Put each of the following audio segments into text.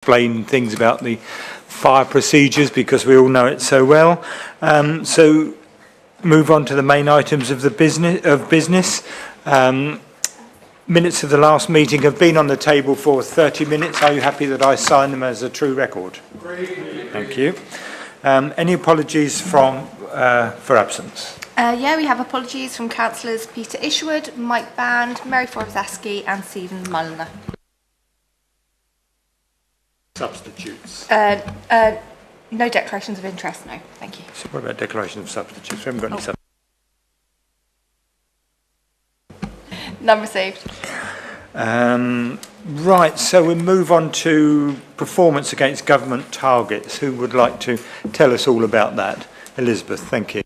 explain things about the fire procedures because we all know it so well. So move on to the main items of the business. Minutes of the last meeting have been on the table for 30 minutes. Are you happy that I sign them as a true record? Great. Thank you. Any apologies for absence? Yeah, we have apologies from councillors Peter Isherwood, Mike Band, Mary Forbes-Askey and Stephen Mulliner. Substitutes? No declarations of interest, no. Thank you. So what about declaration of substitutes? We haven't got any substitutes. None received. Right, so we move on to performance against government targets. Who would like to tell us all about that? Elizabeth, thank you.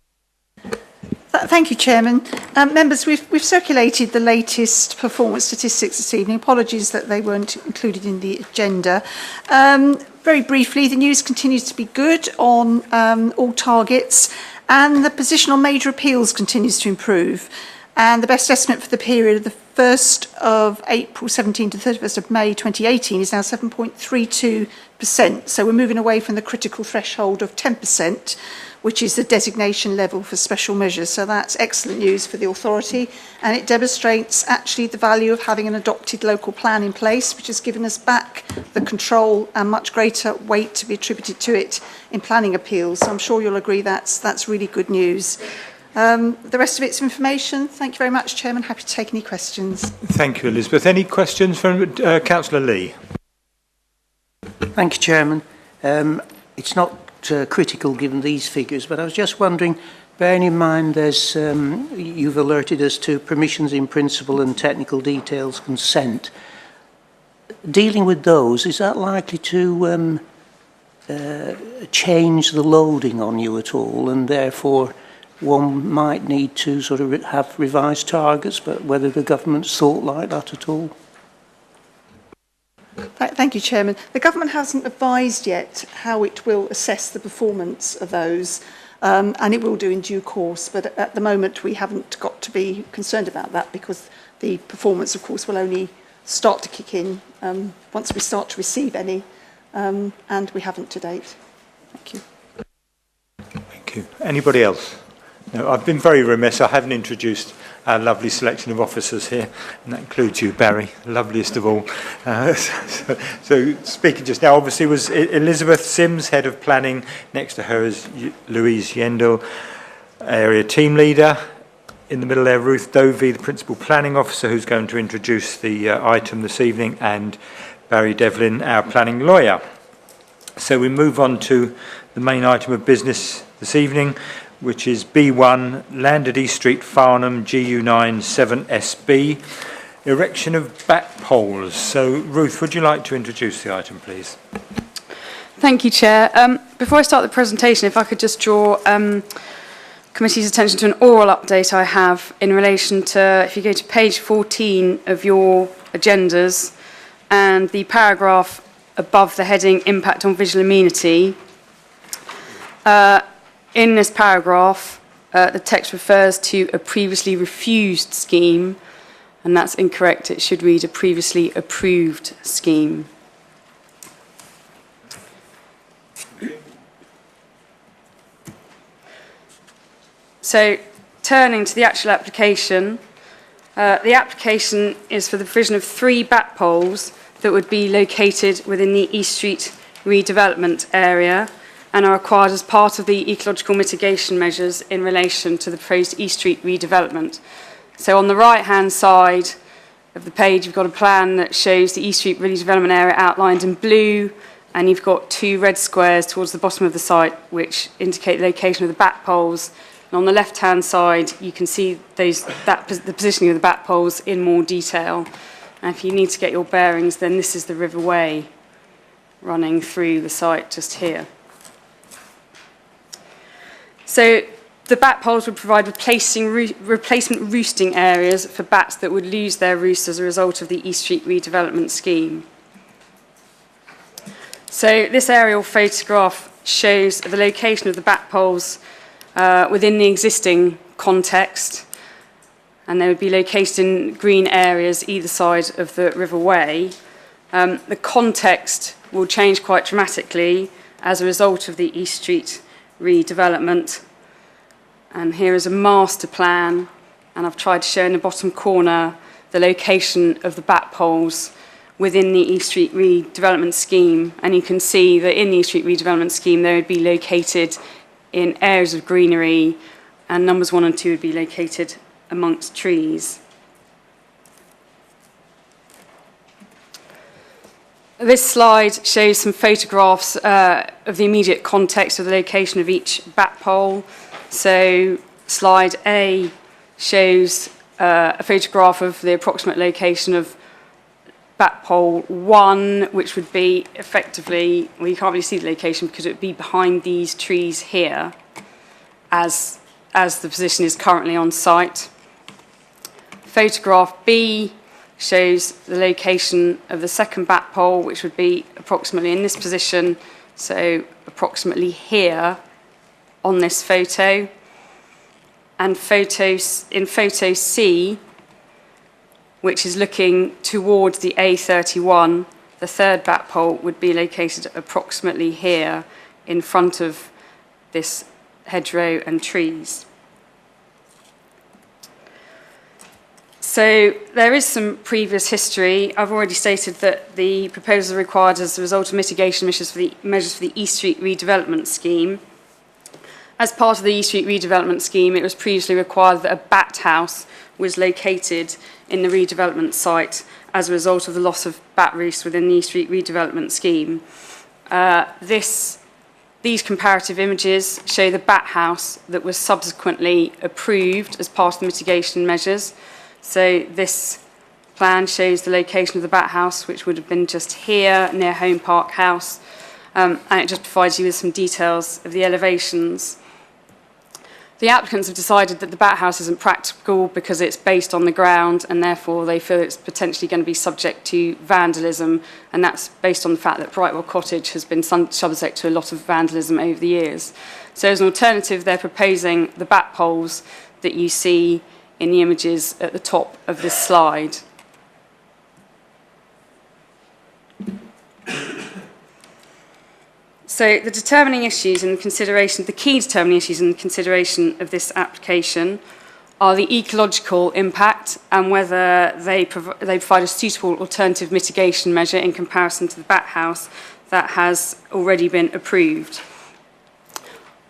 Thank you, Chairman. Members, we've circulated the latest performance statistics this evening. Apologies that they weren't included in the agenda. Very briefly, the news continues to be good on all targets, and the position on major appeals continues to improve. And the best estimate for the period of the 1st of April 17 to the 31st of May 2018 is now 7.32%. So we're moving away from the critical threshold of 10%, which is the designation level for special measures. So that's excellent news for the authority, and it demonstrates actually the value of having an adopted local plan in place, which has given us back the control and much greater weight to be attributed to it in planning appeals. So I'm sure you'll agree that's really good news. The rest of it's information. Thank you very much, Chairman. Happy to take any questions. Thank you, Elizabeth. Any questions from Councillor Lee? Thank you, Chairman. It's not critical given these figures, but I was just wondering, bearing in mind there's you've alerted us to permissions in principle and technical details consent. Dealing with those, is that likely to change the loading on you at all, and therefore one might need to sort of have revised targets, but whether the government's thought like that at all? Thank you, Chairman. The government hasn't advised yet how it will assess the performance of those, and it will do in due course, but at the moment we haven't got to be concerned about that because the performance, of course, will only start to kick in once we start to receive any, and we haven't to date. Thank you. Thank you. Anybody else? No, I've been very remiss. I haven't introduced our lovely selection of officers here, and that includes you, Barry, loveliest of all. So speaking just now, obviously, was Elizabeth Sims, Head of Planning. Next to her is Louise Yendel, Area Team Leader. In the middle there, Ruth Dovey, the Principal Planning Officer, who's going to introduce the item this evening, and Barry Devlin, our Planning Lawyer. So we move on to the main item of business this evening, which is B1, Land at East Street, Farnham, GU9 7SB, erection of back poles. So, Ruth, would you like to introduce the item, please? Thank you, Chair. Before I start the presentation, if I could just draw committee's attention to an oral update I have in relation to, if you go to page 14 of your agendas, and the paragraph above the heading Impact on Visual Amenity. In this paragraph, the text refers to a previously refused scheme, and that's incorrect. It should read a previously approved scheme. So, turning to the actual application, the application is for the provision of 3 bat poles that would be located within the East Street redevelopment area, and are required as part of the ecological mitigation measures in relation to the proposed East Street redevelopment. So on the right-hand side of the page, you've got a plan that shows the East Street redevelopment area outlined in blue, and you've got 2 red squares towards the bottom of the site, which indicate the location of the bat poles. And on the left-hand side, you can see the positioning of the bat poles in more detail. And if you need to get your bearings, then this is the River Way running through the site just here. So the bat poles would provide replacement roosting areas for bats that would lose their roosts as a result of the East Street redevelopment scheme. So this aerial photograph shows the location of the bat poles within the existing context, and they would be located in green areas either side of the River Way. The context will change quite dramatically as a result of the East Street redevelopment. And here is a master plan, and I've tried to show in the bottom corner the location of the bat poles within the East Street redevelopment scheme. And you can see that in the East Street redevelopment scheme, they would be located in areas of greenery, and numbers 1 and 2 would be located amongst trees. This slide shows some photographs of the immediate context of the location of each bat pole. So slide A shows a photograph of the approximate location of bat pole 1, which would be effectively, well, you can't really see the location because it would be behind these trees here as the position is currently on site. Photograph B shows the location of the second bat pole, which would be approximately in this position, so approximately here on this photo. And in photo C, which is looking towards the A31, the third bat pole would be located approximately here in front of this hedgerow and trees. So there is some previous history. I've already stated that the proposal required as a result of mitigation measures for the East Street redevelopment scheme. As part of the East Street redevelopment scheme, it was previously required that a bat house was located in the redevelopment site as a result of the loss of bat roosts within the East Street redevelopment scheme. These comparative images show the bat house that was subsequently approved as part of the mitigation measures. So this plan shows the location of the bat house, which would have been just here near Home Park House, and it just provides you with some details of the elevations. The applicants have decided that the bat house isn't practical because it's based on the ground, and therefore they feel it's potentially going to be subject to vandalism, and that's based on the fact that Brightwell Cottage has been subject to a lot of vandalism over the years. So as an alternative, they're proposing the bat poles that you see in the images at the top of this slide. So the determining issues and consideration, the key determining issues in consideration of this application are the ecological impact and whether they provide a suitable alternative mitigation measure in comparison to the bat house that has already been approved.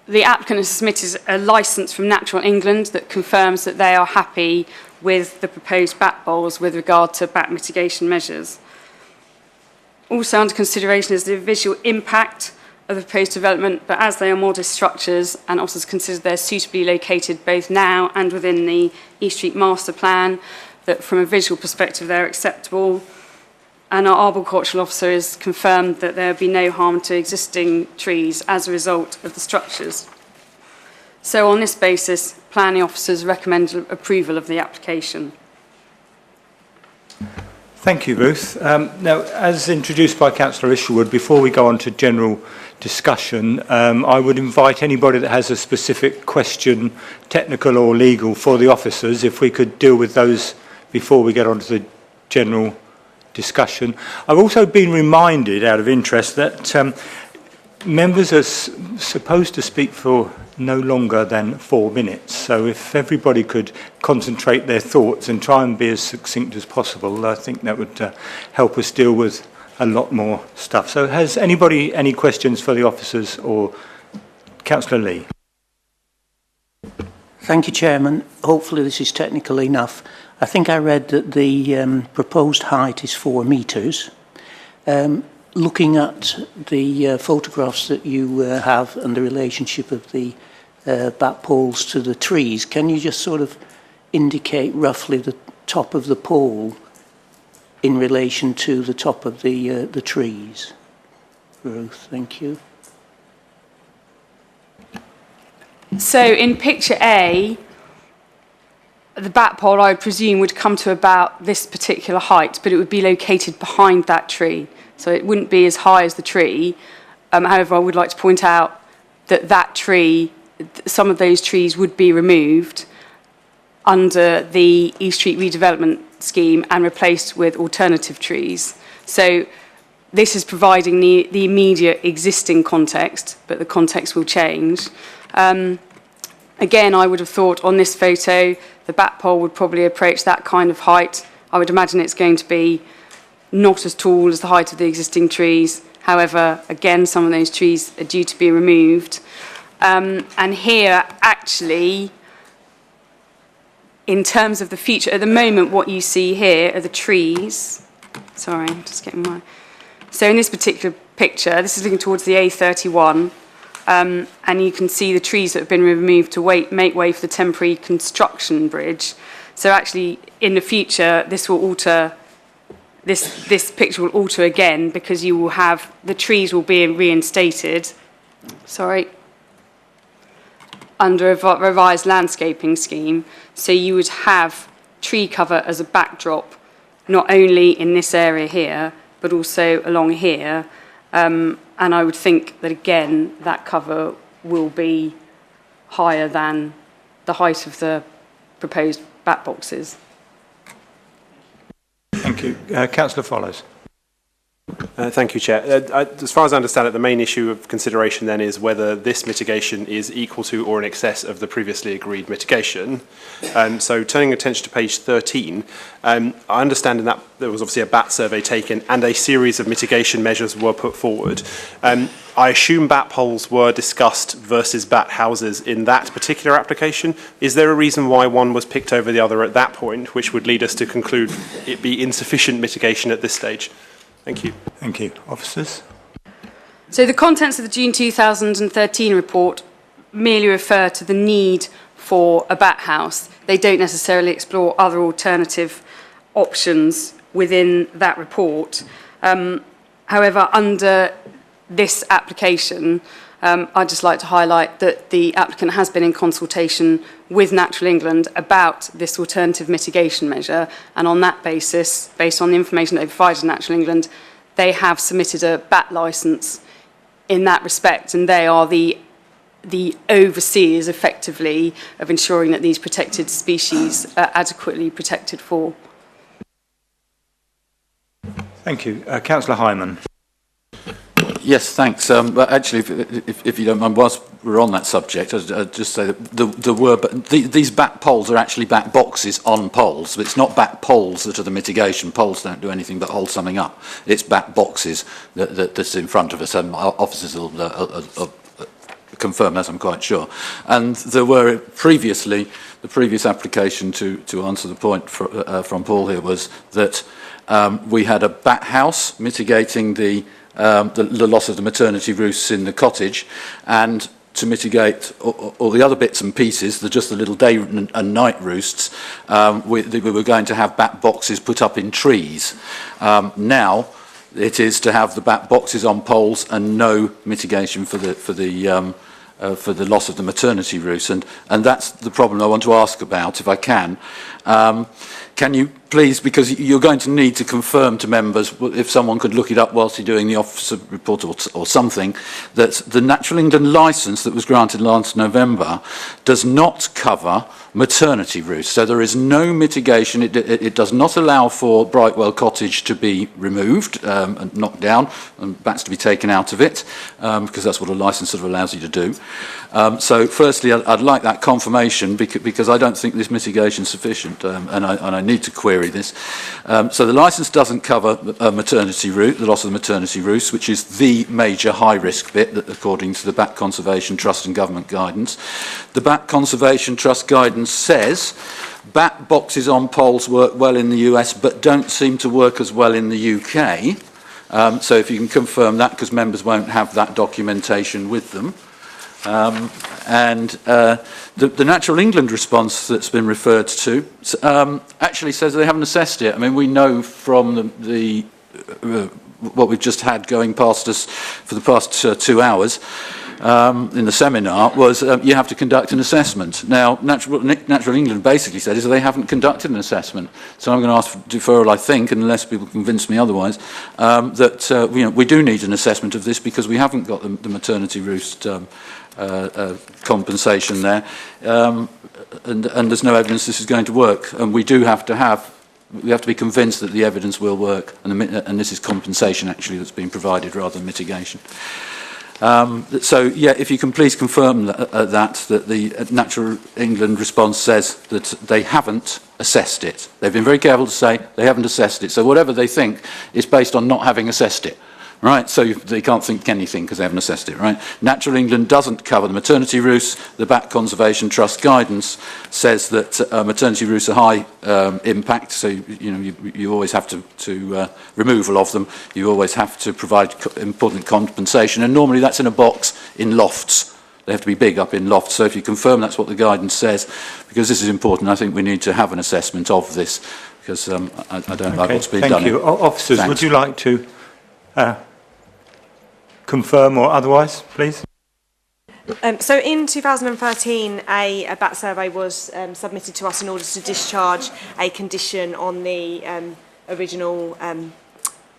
The applicant has submitted a licence from Natural England that confirms that they are happy with the proposed bat bowls with regard to bat mitigation measures. Also under consideration is the visual impact of the proposed development, but as they are modest structures and also considered they're suitably located both now and within the East Street Master Plan, that from a visual perspective they're acceptable. And our arboricultural officer has confirmed that there will be no harm to existing trees as a result of the structures. So on this basis, planning officers recommend approval of the application. Thank you, Ruth. Now, as introduced by Councillor Isherwood, before we go on to general discussion, I would invite anybody that has a specific question, technical or legal, for the officers, if we could deal with those before we get on to the general discussion. I've also been reminded, out of interest, that members are supposed to speak for no longer than 4 minutes. So if everybody could concentrate their thoughts and try and be as succinct as possible, I think that would help us deal with a lot more stuff. So has anybody any questions for the officers, or Councillor Lee? Thank you, Chairman. Hopefully this is technical enough. I think I read that the proposed height is 4 metres. Looking at the photographs that you have and the relationship of the bat poles to the trees, can you just sort of indicate roughly the top of the pole in relation to the top of the trees? Ruth, thank you. So in picture A, the bat pole, I would presume, would come to about this particular height, but it would be located behind that tree. So it wouldn't be as high as the tree. However, I would like to point out that that tree, some of those trees would be removed under the East Street redevelopment scheme and replaced with alternative trees. So this is providing the immediate existing context, but the context will change. Again, I would have thought on this photo, the bat pole would probably approach that kind of height. I would imagine it's going to be not as tall as the height of the existing trees. However, again, some of those trees are due to be removed. And here, actually, in terms of the future, at the moment, what you see here are the trees. Sorry, I'm just getting my... So in this particular picture, this is looking towards the A31, and you can see the trees that have been removed to make way for the temporary construction bridge. So actually, in the future, this will alter... This picture will alter again because you will have... The trees will be reinstated. Sorry. Under a revised landscaping scheme, so you would have tree cover as a backdrop, not only in this area here, but also along here. And I would think that, again, that cover will be higher than the height of the proposed bat boxes. Thank you. Councillor Follows. Thank you, Chair. As far as I understand it, the main issue of consideration then is whether this mitigation is equal to or in excess of the previously agreed mitigation. So turning attention to page 13, I understand in that there was obviously a bat survey taken and a series of mitigation measures were put forward. I assume bat poles were discussed versus bat houses in that particular application. Is there a reason why one was picked over the other at that point, which would lead us to conclude it be insufficient mitigation at this stage? Thank you. Thank you. Officers? So the contents of the June 2013 report merely refer to the need for a bat house. They don't necessarily explore other alternative options within that report. However, under this application, I'd just like to highlight that the applicant has been in consultation with Natural England about this alternative mitigation measure, and on that basis, based on the information they've provided to Natural England, they have submitted a bat licence in that respect, and they are the overseers, effectively, of ensuring that these protected species are adequately protected for. Thank you. Councillor Hyman. Yes, thanks. But actually, if you don't mind, whilst we're on that subject, I'd just say that these bat poles are actually bat boxes on poles. It's not bat poles that are the mitigation. Poles don't do anything but hold something up. It's bat boxes that's in front of us, and our officers will confirm that, I'm quite sure. And there were previously, the previous application to answer the point from Paul here was that we had a bat house mitigating the loss of the maternity roosts in the cottage, and to mitigate all the other bits and pieces, just the little day and night roosts, we were going to have bat boxes put up in trees. Now it is to have the bat boxes on poles and no mitigation for the loss of the maternity roosts, and that's the problem I want to ask about, if I can. Can you please, because you're going to need to confirm to members, if someone could look it up whilst you're doing the officer report or something, that the Natural England licence that was granted last November does not cover maternity roosts. So there is no mitigation. It does not allow for Brightwell Cottage to be removed and knocked down and bats to be taken out of it, because that's what a licence sort of allows you to do. So firstly, I'd like that confirmation, because I don't think this mitigation is sufficient, and I need to query this. So the licence doesn't cover maternity root, the loss of the maternity roost, which is the major high-risk bit, that, according to the Bat Conservation Trust and government guidance. The Bat Conservation Trust guidance says bat boxes on poles work well in the US, but don't seem to work as well in the UK. So if you can confirm that, because members won't have that documentation with them. The Natural England response that's been referred to actually says they haven't assessed it. I mean, we know from what we've just had going past us for the past 2 hours in the seminar was you have to conduct an assessment. Now, Natural England basically said is they haven't conducted an assessment. So I'm going to ask for deferral, I think, unless people convince me otherwise, that we do need an assessment of this, because we haven't got the maternity roost compensation there, and there's no evidence this is going to work. And we do have to have We have to be convinced that the evidence will work, and this is compensation actually that's being provided rather than mitigation. So, yeah, if you can please confirm that the Natural England response says that they haven't assessed it. They've been very careful to say they haven't assessed it. So whatever they think is based on not having assessed it. Right, so they can't think anything because they haven't assessed it, right? Natural England doesn't cover the maternity roosts. The Bat Conservation Trust guidance says that maternity roosts are high impact, so you always have to removal of them. You always have to provide important compensation, and normally that's in a box in lofts. They have to be big up in lofts. So if you confirm that's what the guidance says, because this is important, I think we need to have an assessment of this, because I don't like what's been done. Thank you. Officers, Thanks. would you like to confirm or otherwise, please? So in 2013, a BAT survey was submitted to us in order to discharge a condition on the original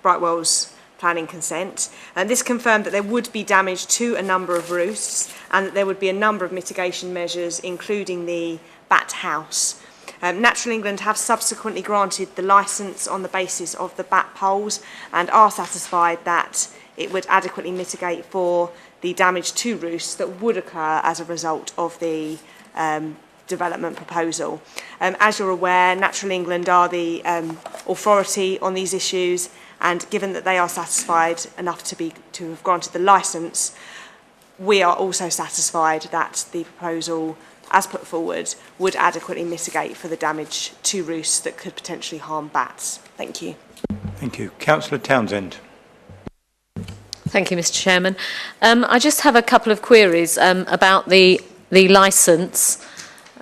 Brightwell's planning consent. And this confirmed that there would be damage to a number of roosts and that there would be a number of mitigation measures, including the bat house. Natural England have subsequently granted the licence on the basis of the bat poles and are satisfied that it would adequately mitigate for the damage to roosts that would occur as a result of the development proposal. As you're aware, Natural England are the authority on these issues, and given that they are satisfied enough to have granted the licence, we are also satisfied that the proposal as put forward would adequately mitigate for the damage to roosts that could potentially harm bats. Thank you. Thank you. Councillor Townsend. Thank you, Mr. Chairman. I just have a couple of queries about the licence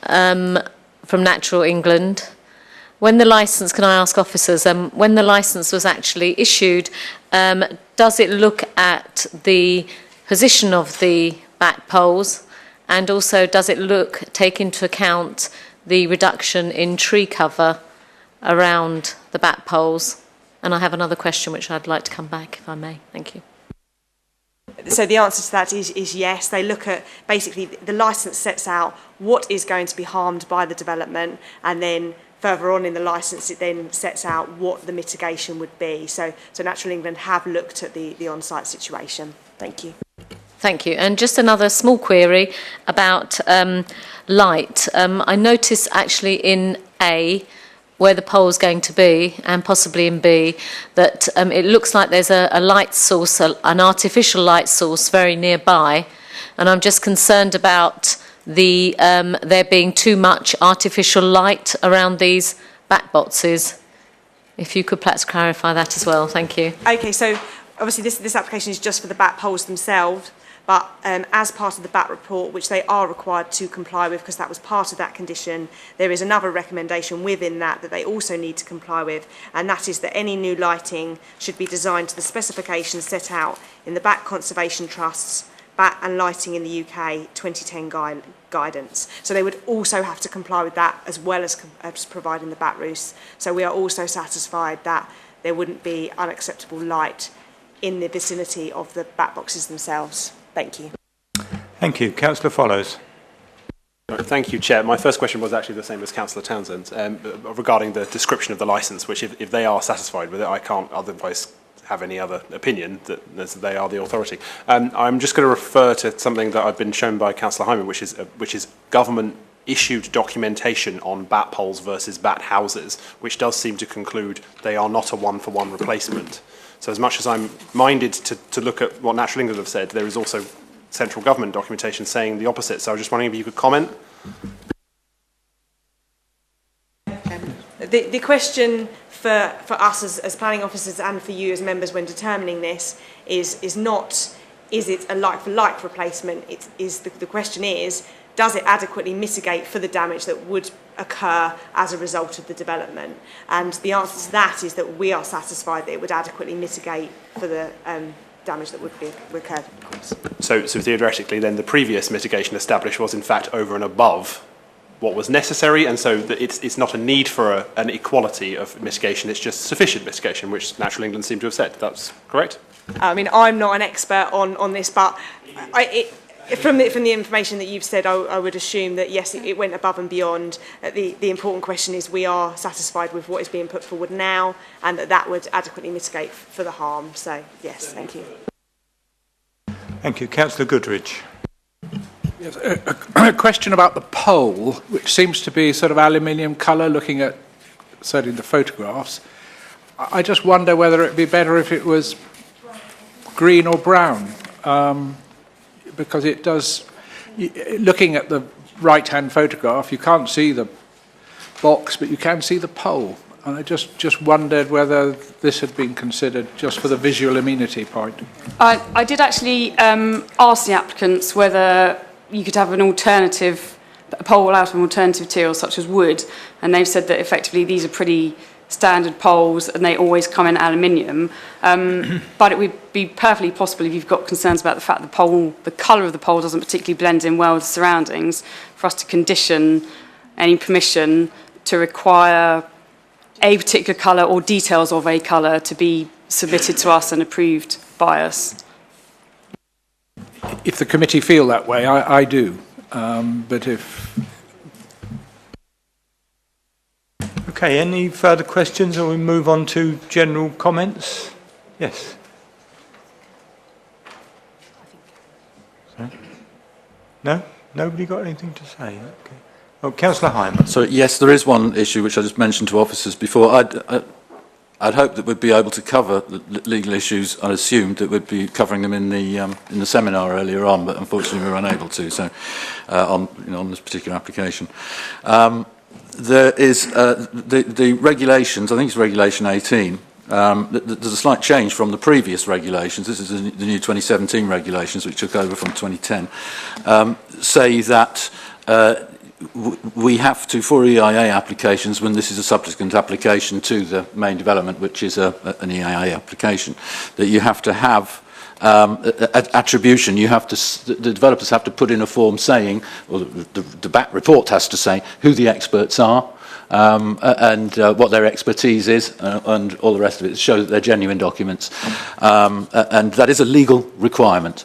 from Natural England. When the licence, can I ask officers, when the licence was actually issued, does it look at the position of the bat poles, and also does it take into account the reduction in tree cover around the bat poles? And I have another question which I'd like to come back, if I may. Thank you. So the answer to that is yes. They look at, basically, the licence sets out what is going to be harmed by the development, and then further on in the licence it then sets out what the mitigation would be. So Natural England have looked at the on-site situation. Thank you. Thank you. And just another small query about light. I noticed actually in A, where the pole's going to be, and possibly in B, that it looks like there's a light source, an artificial light source very nearby, and I'm just concerned about there being too much artificial light around these bat boxes. If you could perhaps clarify that as well. Thank you. Okay, so obviously this application is just for the bat poles themselves, but as part of the BAT report, which they are required to comply with because that was part of that condition, there is another recommendation within that they also need to comply with, and that is that any new lighting should be designed to the specifications set out in the BAT Conservation Trust's BAT and Lighting in the UK 2010 guidance. So they would also have to comply with that as well as providing the BAT roosts. So we are also satisfied that there wouldn't be unacceptable light in the vicinity of the BAT boxes themselves. Thank you. Thank you. Councillor Follows. Thank you, Chair. My first question was actually the same as Councillor Townsend regarding the description of the licence, which if they are satisfied with it, I can't otherwise have any other opinion that they are the authority. I'm just going to refer to something that I've been shown by Councillor Hyman, which is government issued documentation on bat poles versus bat houses, which does seem to conclude they are not a one-for-one replacement. So as much as I'm minded to look at what Natural England have said, there is also central government documentation saying the opposite. So I was just wondering if you could comment. The question for us as planning officers and for you as members when determining this is not, is it a like-for-like replacement? The question is, does it adequately mitigate for the damage that would occur as a result of the development? And the answer to that is that we are satisfied that it would adequately mitigate for the damage that would be occurred, of course. So theoretically, then, the previous mitigation established was in fact over and above what was necessary, and so it's not a need for an equality of mitigation, it's just sufficient mitigation, which Natural England seem to have said. That's correct? I mean, I'm not an expert on this, but From the information that you've said, I would assume that yes, it went above and beyond. The important question is we are satisfied with what is being put forward now, and that would adequately mitigate for the harm. So yes, thank you. Thank you. Councillor Goodrich. Yes, a question about the pole, which seems to be sort of aluminium colour, looking at certainly the photographs. I just wonder whether it would be better if it was green or brown, because it does, looking at the right-hand photograph, you can't see the box, but you can see the pole. And I just wondered whether this had been considered just for the visual amenity point. I did actually ask the applicants whether you could have an alternative, a pole out of an alternative material such as wood, and they've said that effectively these are pretty standard poles and they always come in aluminium. But it would be perfectly possible, if you've got concerns about the fact the colour of the pole doesn't particularly blend in well with the surroundings, for us to condition any permission to require a particular colour or details of a colour to be submitted to us and approved by us. If the committee feel that way, I do. But if... Okay, any further questions, or we move on to general comments? Yes. No? Nobody got anything to say? Okay. Oh, Councillor Hyman. So yes, there is one issue which I just mentioned to officers before. I'd hoped that we'd be able to cover the legal issues. I assumed that we'd be covering them in the seminar earlier on, but unfortunately we were unable to. So on this particular application, there is the regulations. I think it's Regulation 18. There's a slight change from the previous regulations. This is the new 2017 regulations, which took over from 2010. Say that we have to, for EIA applications, when this is a subsequent application to the main development, which is an EIA application, that you have to have attribution. You have to, the developers have to put in a form saying, or the back report has to say who the experts are, and what their expertise is, and all the rest of it, show that they're genuine documents. And that is a legal requirement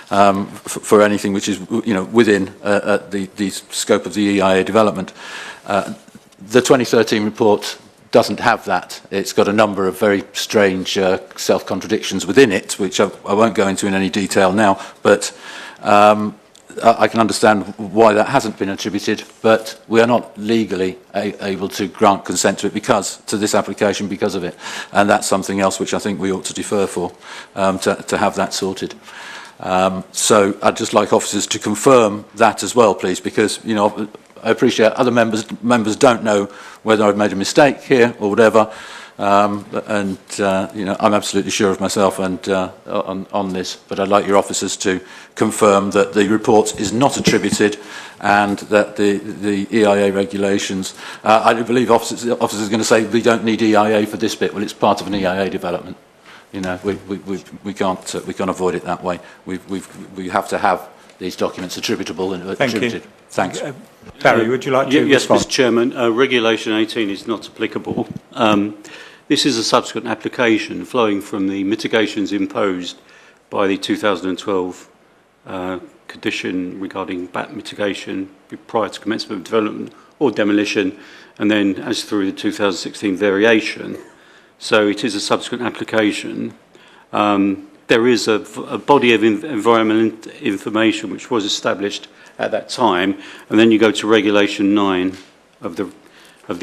for anything which is within the scope of the EIA development. The 2013 report doesn't have that. It's got a number of very strange self-contradictions within it, which I won't go into in any detail now, but I can understand why that hasn't been attributed, but we are not legally able to grant consent to it to this application because of it. And that's something else which I think we ought to defer for, to have that sorted. So I'd just like officers to confirm that as well, please, because, I appreciate other members don't know whether I've made a mistake here or whatever. I'm absolutely sure of myself and on this, but I'd like your officers to confirm that the report is not attributed and that the EIA regulations, I believe officers are going to say we don't need EIA for this bit. Well, it's part of an EIA development. We can't avoid it that way. We have to have these documents attributable and attributed. Thanks. Barry, would you like to respond? Yes, Mr. Chairman. Regulation 18 is not applicable. This is a subsequent application flowing from the mitigations imposed by the 2012 condition regarding bat mitigation prior to commencement of development or demolition, and then as through the 2016 variation. So it is a subsequent application. There is a body of environmental information which was established at that time, and then you go to Regulation 9 of the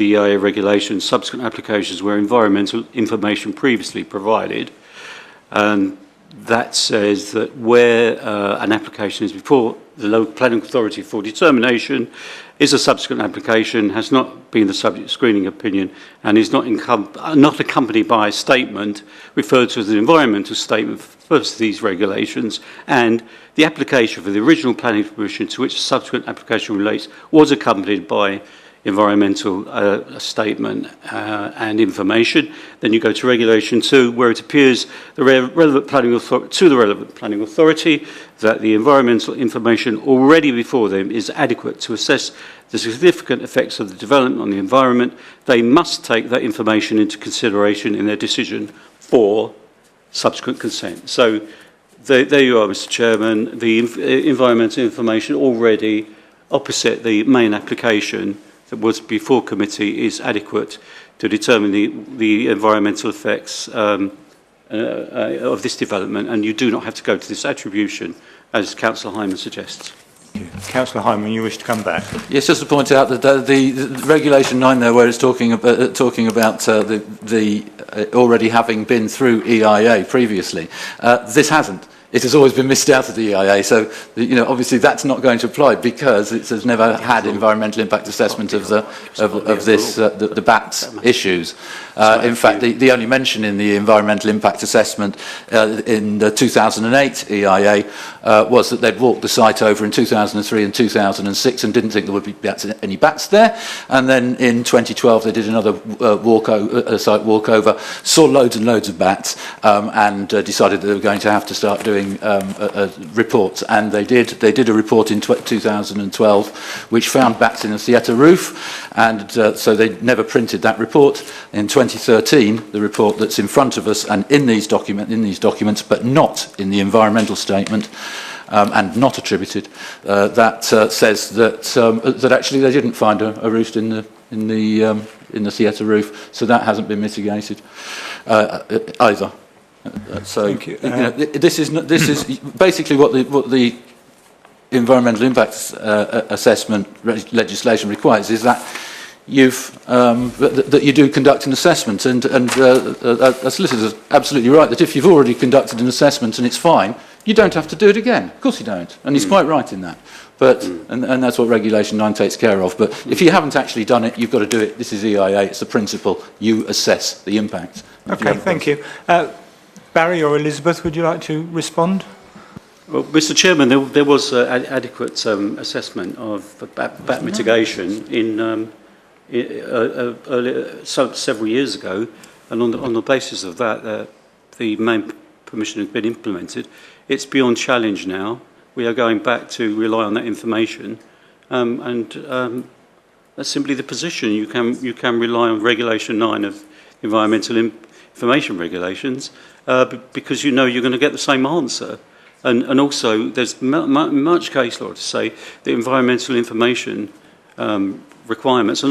EIA regulations, subsequent applications where environmental information previously provided, and that says that where an application is before the local planning authority for determination, is a subsequent application, has not been the subject of screening opinion, and is not accompanied by a statement referred to as an environmental statement for these regulations, and the application for the original planning permission to which a subsequent application relates was accompanied by environmental statement and information. Then you go to Regulation 2, where it appears the relevant planning authority that the environmental information already before them is adequate to assess the significant effects of the development on the environment. They must take that information into consideration in their decision for subsequent consent. So There you are, Mr. Chairman. The environmental information already opposite the main application that was before committee is adequate to determine the environmental effects of this development, and you do not have to go to this attribution, as Councillor Hyman suggests. Councillor Hyman, you wish to come back? Yes, just to point out that the Regulation 9 there, where it's talking about the already having been through EIA previously, this hasn't. It has always been missed out of the EIA, so obviously that's not going to apply because it has never had environmental impact assessment of the BATS issues. In fact, the only mention in the environmental impact assessment in the 2008 EIA was that they'd walked the site over in 2003 and 2006 and didn't think there would be any BATS there. And then in 2012 they did another site walkover, saw loads and loads of BATS, and decided that they were going to have to start doing reports, and they did a report in 2012 which found bats in the theatre roof, and so they never printed that report. In 2013, the report that's in front of us and in these documents, but not in the environmental statement, and not attributed, that says that actually they didn't find a roost in the theatre roof, so that hasn't been mitigated either. So this is basically what the environmental impact assessment legislation requires, is that that you do conduct an assessment, and a solicitor's absolutely right that if you've already conducted an assessment and it's fine, you don't have to do it again. Of course you don't, and he's quite right in that. But and that's what Regulation 9 takes care of. But if you haven't actually done it, you've got to do it. This is EIA. It's the principle. You assess the impact. Okay, thank you. Barry or Elizabeth, would you like to respond? Well, Mr. Chairman, there was adequate assessment of bat mitigation in several years ago, and on the basis of that, the main permission has been implemented. It's beyond challenge now. We are going back to rely on that information, and that's simply the position. You can rely on Regulation 9 of environmental information regulations, because you're going to get the same answer. And also, there's much case law to say that environmental information requirements are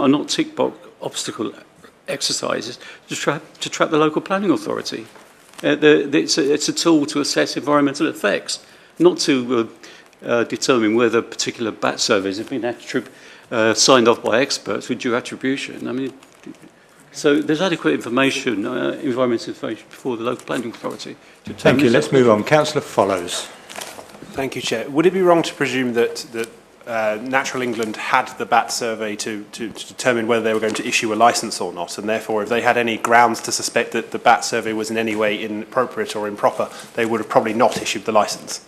not tick box obstacle exercises to trap the local planning authority. It's a tool to assess environmental effects, not to determine whether particular bat surveys have been signed off by experts with due attribution. I mean, so there's adequate information, environmental information, before the local planning authority. Thank you. Let's move on. Councillor Follows. Thank you, Chair. Would it be wrong to presume that Natural England had the bat survey to determine whether they were going to issue a licence or not, and therefore if they had any grounds to suspect that the bat survey was in any way inappropriate or improper, they would have probably not issued the licence?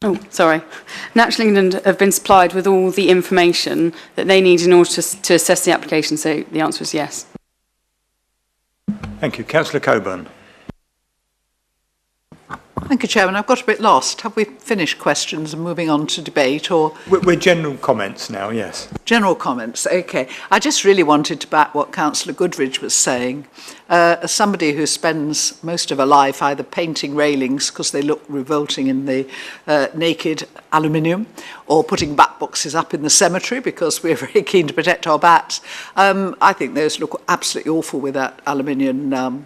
Oh, sorry. Natural England have been supplied with all the information that they need in order to assess the application, so the answer is yes. Thank you. Councillor Coburn. Thank you, Chairman. I've got a bit lost. Have we finished questions and moving on to debate, or...? We're general comments now, yes. General comments, OK. I just really wanted to back what Councillor Goodridge was saying. As somebody who spends most of her life either painting railings because they look revolting in the naked aluminium, or putting bat boxes up in the cemetery because we're very keen to protect our bats, I think those look absolutely awful with that aluminium.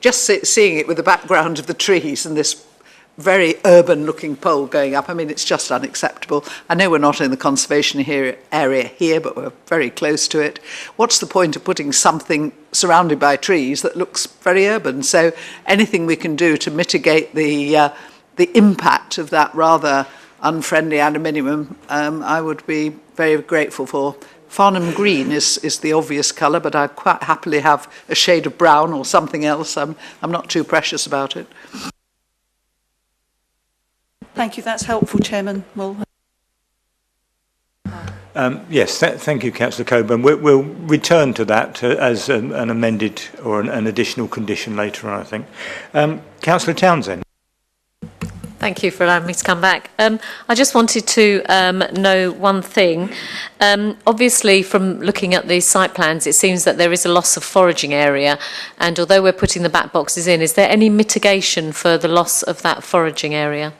Just seeing it with the background of the trees and this very urban-looking pole going up, I mean, it's just unacceptable. I know we're not in the conservation area here, but we're very close to it. What's the point of putting something surrounded by trees that looks very urban? So anything we can do to mitigate the impact of that rather unfriendly aluminium, I would be very grateful for. Farnham green is the obvious colour, but I'd quite happily have a shade of brown or something else. I'm not too precious about it. Thank you. That's helpful, Chairman. Yes, thank you, Councillor Coburn. We'll return to that as an amended or an additional condition later on, I think. Councillor Townsend. Thank Thank you for allowing me to come back. I just wanted to know one thing. Obviously, from looking at the site plans, it seems that there is a loss of foraging area, and although we're putting the bat boxes in, is there any mitigation for the loss of that foraging area?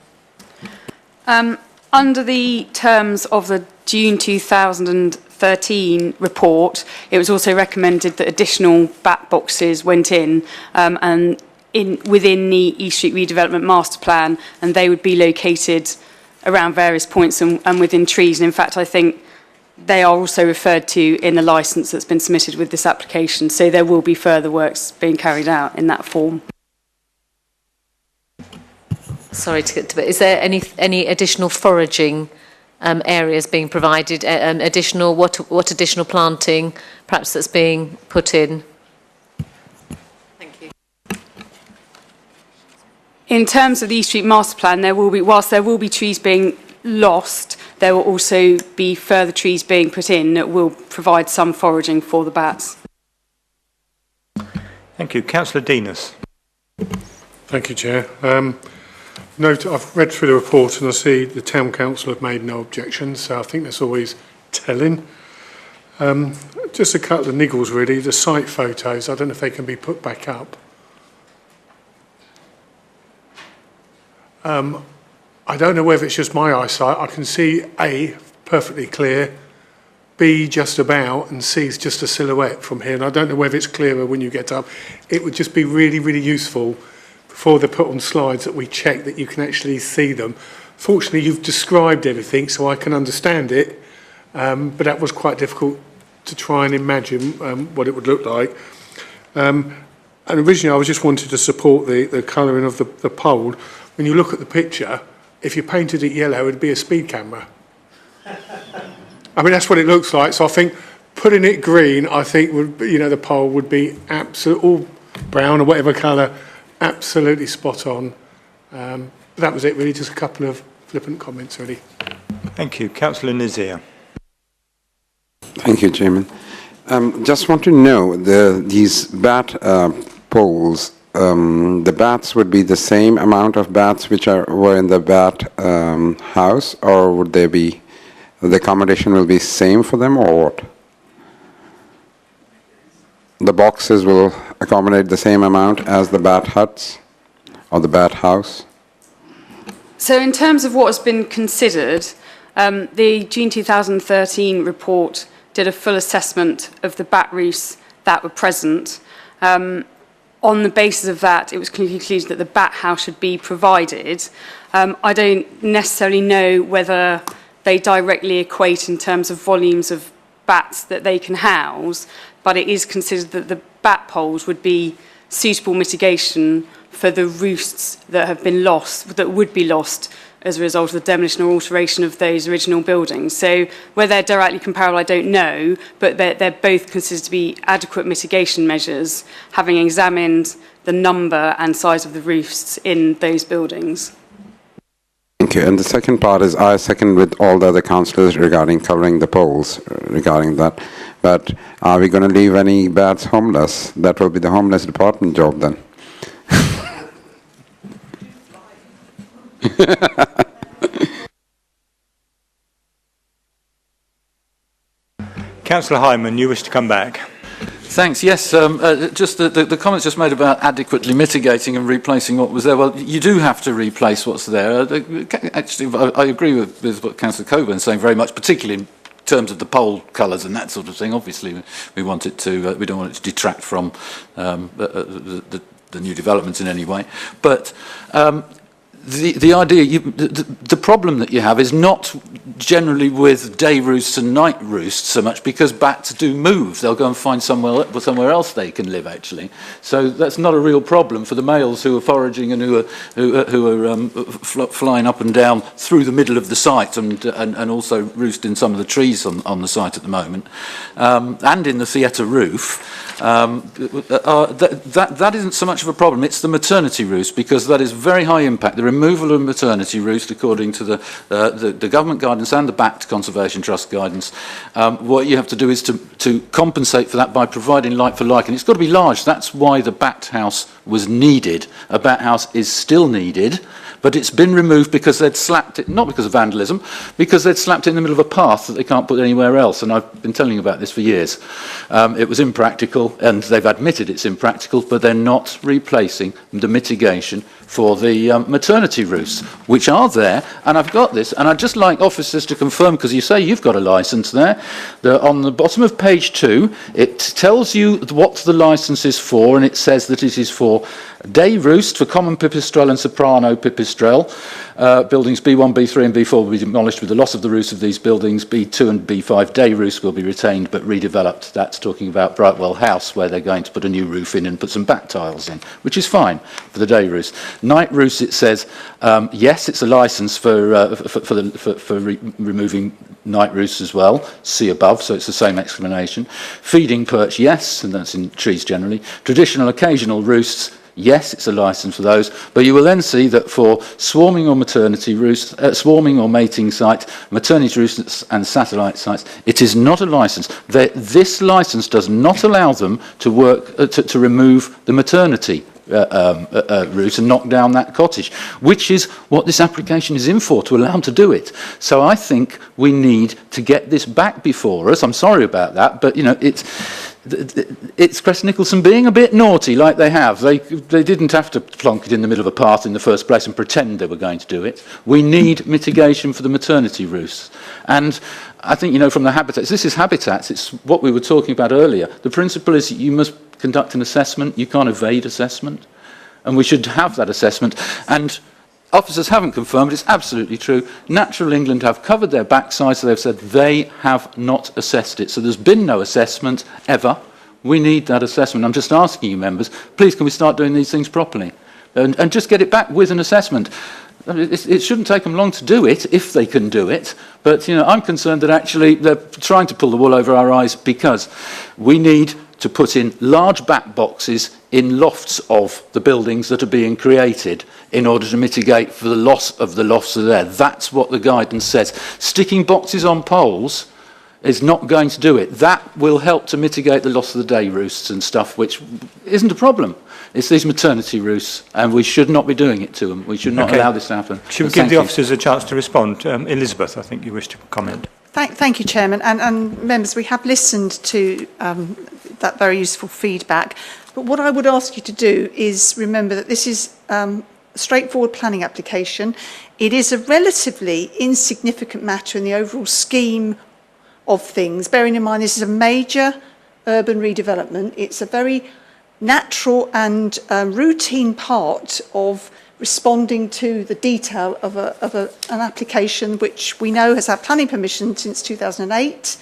Under the terms of the June 2013 report, it was also recommended that additional bat boxes went in, and within the East Street redevelopment master plan, and they would be located around various points and within trees. And in fact, I think they are also referred to in the licence that's been submitted with this application. So there will be further works being carried out in that form. Sorry to get to, but is there any additional foraging areas being provided? Additional what additional planting, perhaps, that's being put in? In terms of the East Street Master Plan, whilst there will be trees being lost, there will also be further trees being put in that will provide some foraging for the bats. Thank you. Councillor Denis. Thank you, Chair. Note, I've read through the report and I see the Town Council have made no objections, so I think that's always telling. Just a couple of niggles, really. The site photos, I don't know if they can be put back up. I don't know whether it's just my eyesight. I can see A, perfectly clear, B, just about, and C is just a silhouette from here. And I don't know whether it's clearer when you get up. It would just be really, really useful before they're put on slides that we check that you can actually see them. Fortunately, you've described everything so I can understand it, but that was quite difficult to try and imagine what it would look like. And originally, I was just wanted to support the colouring of the pole. When you look at the picture, if you painted it yellow, it'd be a speed camera. I mean, that's what it looks like. So I think putting it green, I think would, the pole would be absolute, all brown or whatever colour, absolutely spot on. That was it, really. Just a couple of flippant comments, really. Thank you, Councillor Nazir. Thank you, Chairman. Just want to know these bat poles. The bats would be the same amount of bats which were in the bat house, or would they be, the accommodation will be same for them, or what? The boxes will accommodate the same amount as the bat huts or the bat house? So in terms of what has been considered, the June 2013 report did a full assessment of the bat roofs that were present. On the basis of that, it was concluded that the bat house should be provided. I don't necessarily know whether they directly equate in terms of volumes of bats that they can house, but it is considered that the bat poles would be suitable mitigation for the roosts that have been lost, that would be lost as a result of the demolition or alteration of those original buildings. So whether they're directly comparable, I don't know, but they're both considered to be adequate mitigation measures, having examined the number and size of the roofs in those buildings. Thank you. And the second part is, I second with all the other councillors regarding covering the poles, regarding that. But are we going to leave any bats homeless? That will be the homeless department job then. Councillor Hyman, you wish to come back? Thanks. Yes, just the comments just made about adequately mitigating and replacing what was there. Well, you do have to replace what's there. Actually, I agree with what Councillor Coburn's saying very much, particularly in terms of the pole colours and that sort of thing. Obviously, we want it to. We don't want it to detract from the new developments in any way. But the idea, the problem that you have is not generally with day roosts and night roosts so much, because bats do move. They'll go and find somewhere else they can live, actually. So that's not a real problem for the males who are foraging and who are flying up and down through the middle of the site and also roost in some of the trees on the site at the moment, and in the theatre roof. That isn't so much of a problem. It's the maternity roost, because that is very high impact. The removal of maternity roost, according to the government guidance and the Bat Conservation Trust guidance, what you have to do is to compensate for that by providing like for like, and it's got to be large. That's why the bat house was needed. A bat house is still needed, but it's been removed because they'd slapped it, not because of vandalism, because they'd slapped it in the middle of a path that they can't put anywhere else. And I've been telling you about this for years. It was impractical, and they've admitted it's impractical, but they're not replacing the mitigation for the maternity roofs, which are there. And I've got this, and I'd just like officers to confirm, because you say you've got a licence there, that on the bottom of page 2, it tells you what the licence is for, and it says that it is for day roost for common pipistrelle and soprano pipistrelle. Buildings B1, B3 and B4 will be demolished with the loss of the roofs of these buildings. B2 and B5 day roofs will be retained but redeveloped. That's talking about Brightwell House, where they're going to put a new roof in and put some back tiles in, which is fine for the day roost. Night roost, it says, yes, it's a licence for removing night roosts as well. See above, so it's the same explanation. Feeding perch, yes, and that's in trees generally. Traditional occasional roosts, yes, it's a licence for those, but you will then see that for swarming or maternity roosts, swarming or mating sites, maternity roosts and satellite sites, it is not a licence. This licence does not allow them to work to remove the maternity route and knock down that cottage, which is what this application is in for, to allow them to do it. So I think we need to get this back before us. I'm sorry about that, but you know, it's Crest Nicholson being a bit naughty, like they have. They didn't have to plonk it in the middle of a path in the first place and pretend they were going to do it. We need mitigation for the maternity roosts. And I think, you know, from the habitats, this is habitats, it's what we were talking about earlier. The principle is that you must conduct an assessment, you can't evade assessment, and we should have that assessment. And officers haven't confirmed, it's absolutely true. Natural England have covered their backside, so they've said they have not assessed it. So there's been no assessment ever. We need that assessment. I'm just asking you, members, please can we start doing these things properly? And just get it back with an assessment. It shouldn't take them long to do it, if they can do it. But, you know, I'm concerned that actually they're trying to pull the wool over our eyes, because we need to put in large back boxes in lofts of the buildings that are being created in order to mitigate for the loss of the lofts that are there. That's what the guidance says. Sticking boxes on poles is not going to do it. That will help to mitigate the loss of the day roosts and stuff, which isn't a problem. It's these maternity roosts, and we should not be doing it to them. We should not allow this to happen. Should we give the officers a chance to respond? Elizabeth, I think you wish to comment. Thank you, Chairman. And members, we have listened to that very useful feedback. But what I would ask you to do is remember that this is a straightforward planning application. It is a relatively insignificant matter in the overall scheme of things. Bearing in mind this is a major urban redevelopment. It's a very natural and routine part of responding to the detail of an application which we know has had planning permission since 2008,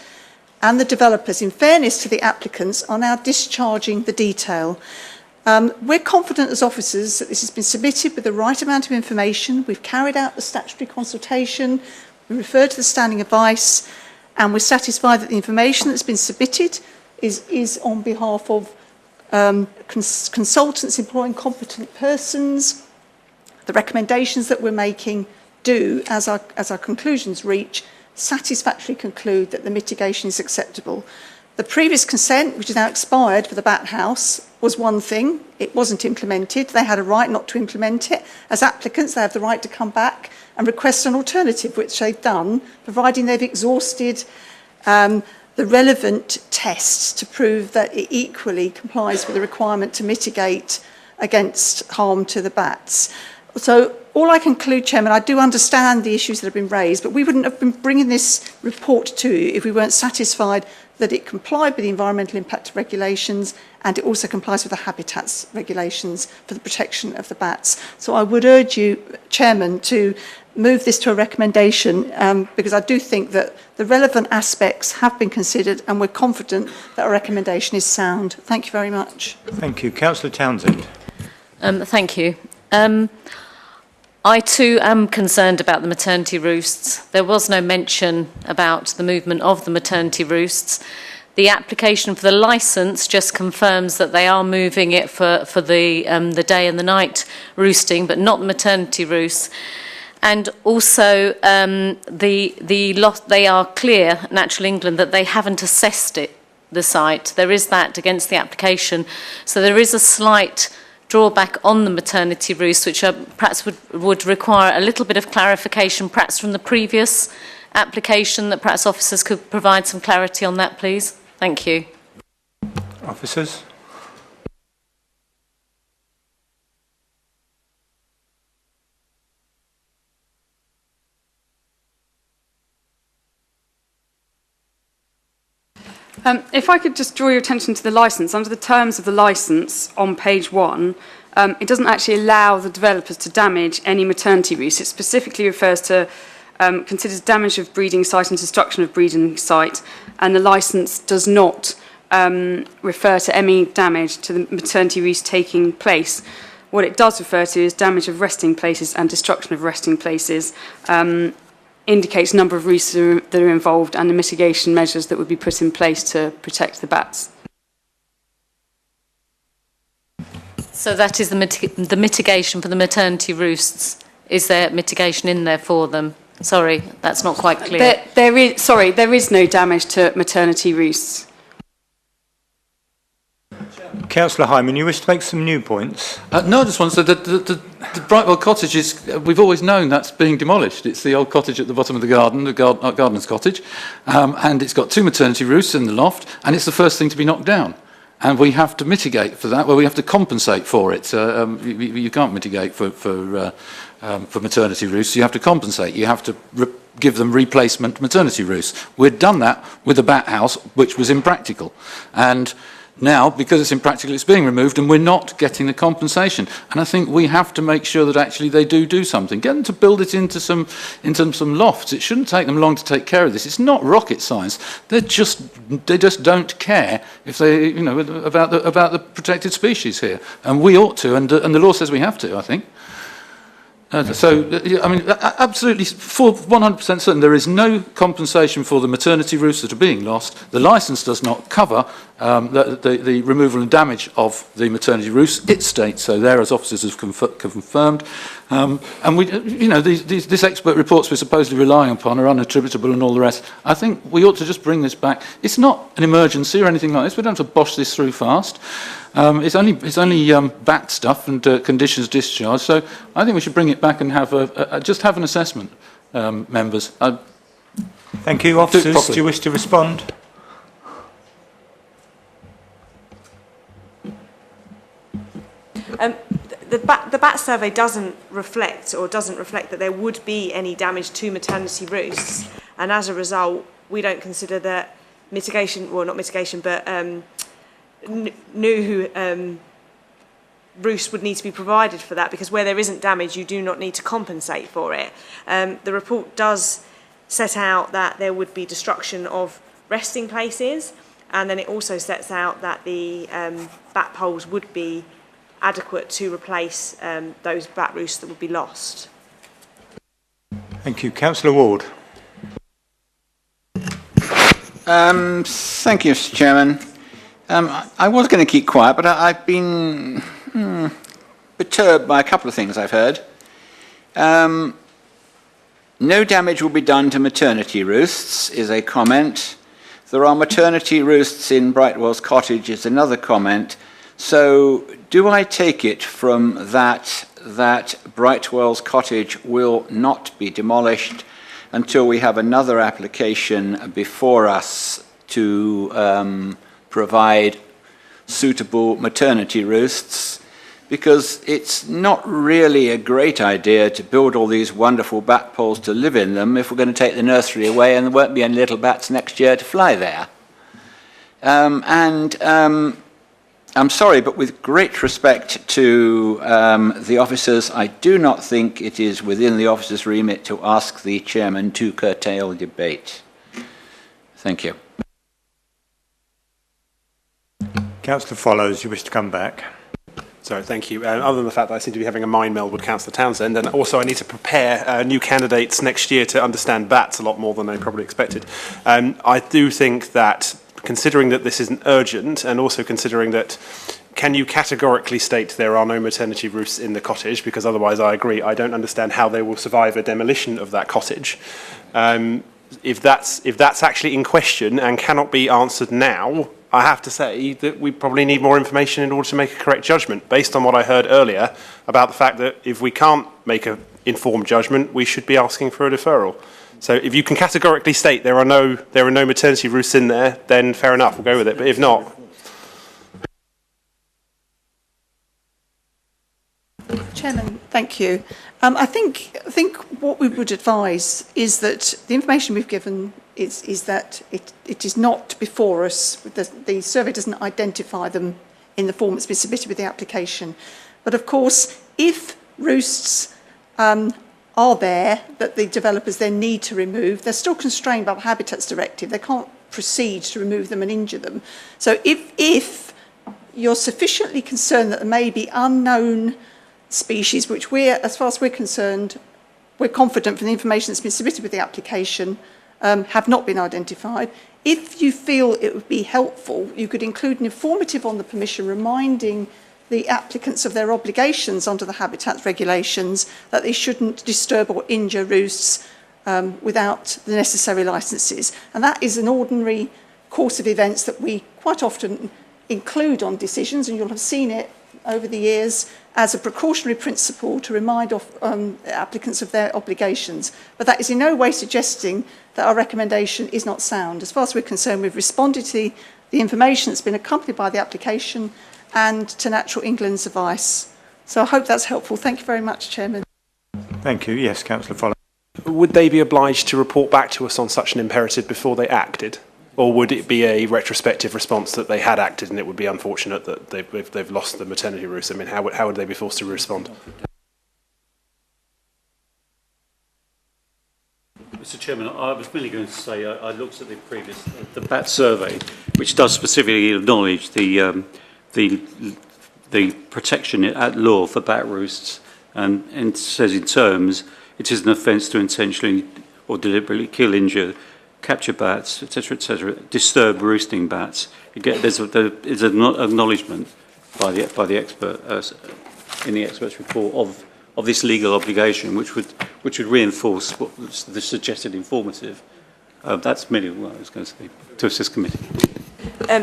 and the developers, in fairness to the applicants, are now discharging the detail. We're confident as officers that this has been submitted with the right amount of information. We've carried out the statutory consultation, we referred to the standing advice, and we're satisfied that the information that's been submitted is on behalf of consultants employing competent persons. The recommendations that we're making do, as our conclusions reach, satisfactorily conclude that the mitigation is acceptable. The previous consent, which is now expired for the Bat House, was one thing. It wasn't implemented. They had a right not to implement it. As applicants, they have the right to come back and request an alternative, which they've done, providing they've exhausted the relevant tests to prove that it equally complies with the requirement to mitigate against harm to the bats. So all I conclude, Chairman, I do understand the issues that have been raised, but we wouldn't have been bringing this report to you if we weren't satisfied that it complied with the environmental impact regulations and it also complies with the habitats regulations for the protection of the bats. So I would urge you, Chairman, to move this to a recommendation because I do think that the relevant aspects have been considered and we're confident that our recommendation is sound. Thank you very much. Thank you. Councillor Townsend. Thank you. I too am concerned about the maternity roosts. There was no mention about the movement of the maternity roosts. The application for the licence just confirms that they are moving it for the day and the night roosting, but not the maternity roosts. And also, they are clear, Natural England, that they haven't assessed the site. There is that against the application. So there is a slight drawback on the maternity roosts, which perhaps would require a little bit of clarification, perhaps from the previous application, that perhaps officers could provide some clarity on that, please. Thank you. Officers? If I could just draw your attention to the licence. Under the terms of the licence on page 1, it doesn't actually allow the developers to damage any maternity roosts. It specifically refers to, considers damage of breeding site and destruction of breeding site, and the licence does not refer to any damage to the maternity roost taking place. What it does refer to is damage of resting places and destruction of resting places. Indicates a number of roosts that are involved and the mitigation measures that would be put in place to protect the bats. So that is the mitigation for the maternity roosts. Is there mitigation in there for them? Sorry, that's not quite clear. There is no damage to maternity roosts. Councillor Hyman, you wish to make some new points? No, I just want to say that the Brightwell cottage is, we've always known that's being demolished. It's the old cottage at the bottom of the garden, the gardener's cottage, and it's got 2 maternity roosts in the loft, and it's the first thing to be knocked down. And we have to mitigate for that, well, we have to compensate for it. You can't mitigate for maternity roosts, you have to compensate. You have to give them replacement maternity roosts. We'd done that with a bat house, which was impractical. And now, because it's impractical, it's being removed and we're not getting the compensation. And I think we have to make sure that actually they do something. Get them to build it into some lofts. It shouldn't take them long to take care of this. It's not rocket science. They just don't care if they, about the protected species here. And we ought to, and the law says we have to, I think. Absolutely, for 100% certain, there is no compensation for the maternity roosts that are being lost. The licence does not cover the removal and damage of the maternity roosts. It states so there, as officers have confirmed. And we, these expert reports we're supposedly relying upon are unattributable and all the rest. I think we ought to just bring this back. It's not an emergency or anything like this. We don't have to bosh this through fast. It's only bat stuff and conditions discharge. So I think we should bring it back and have just have an assessment, members. Thank you, officers. Do you wish to respond? The bat survey doesn't reflect that there would be any damage to maternity roosts, and as a result, we don't consider that mitigation, well, not mitigation, but new roosts would need to be provided for that, because where there isn't damage, you do not need to compensate for it. The report does set out that there would be destruction of resting places, and then it also sets out that the bat poles would be adequate to replace those bat roosts that would be lost. Thank you. Councillor Ward. Thank you, Mr. Chairman. I was going to keep quiet, but I've been perturbed by a couple of things I've heard. No damage will be done to maternity roosts is a comment. There are maternity roosts in Brightwell's cottage is another comment. So do I take it from that Brightwell's cottage will not be demolished until we have another application before us to provide suitable maternity roosts? Because it's not really a great idea to build all these wonderful bat poles to live in them if we're going to take the nursery away and there won't be any little bats next year to fly there. I'm sorry, but with great respect to the officers, I do not think it is within the officers' remit to ask the chairman to curtail debate. Thank you. Councillor Follows, you wish to come back? Sorry, thank you. Other than the fact that I seem to be having a mind meld with Councillor Townsend, and also I need to prepare new candidates next year to understand bats a lot more than I probably expected. I do think that, considering that this isn't urgent, and also considering that, can you categorically state there are no maternity roosts in the cottage? Because otherwise, I agree, I don't understand how they will survive a demolition of that cottage. if that's actually in question and cannot be answered now, I have to say that we probably need more information in order to make a correct judgment, based on what I heard earlier about the fact that if we can't make an informed judgment, we should be asking for a deferral. So if you can categorically state there are no maternity roosts in there, then fair enough, we'll go with it. But if not, Chairman, thank you. I think what we would advise is that the information we've given is that it is not before us. The survey doesn't identify them in the form that's been submitted with the application. But of course, if roosts are there that the developers then need to remove, they're still constrained by the Habitats Directive. They can't proceed to remove them and injure them. So if you're sufficiently concerned that there may be unknown species, which as far as we're concerned, we're confident from the information that's been submitted with the application, have not been identified. If you feel it would be helpful, you could include an informative on the permission reminding the applicants of their obligations under the Habitat regulations that they shouldn't disturb or injure roosts without the necessary licences. And that is an ordinary course of events that we quite often include on decisions, and you'll have seen it over the years as a precautionary principle to remind applicants of their obligations. But that is in no way suggesting that our recommendation is not sound. As far as we're concerned, we've responded to the information that's been accompanied by the application and to Natural England's advice. So I hope that's helpful. Thank you very much, Chairman. Thank you. Yes, Councillor Follow. would they be obliged to report back to us on such an imperative before they acted? Or would it be a retrospective response that they had acted and it would be unfortunate that they've lost the maternity roost? I mean, how would they be forced to respond? Mr. Chairman, I was merely going to say I looked at the BAT survey, which does specifically acknowledge the protection at law for bat roosts, and says in terms it is an offence to intentionally or deliberately kill, injure, capture bats, etc., disturb roosting bats. There's an acknowledgement by the expert in the expert's report of this legal obligation, which would reinforce what the suggested informative. That's merely what I was going to say to assist committee.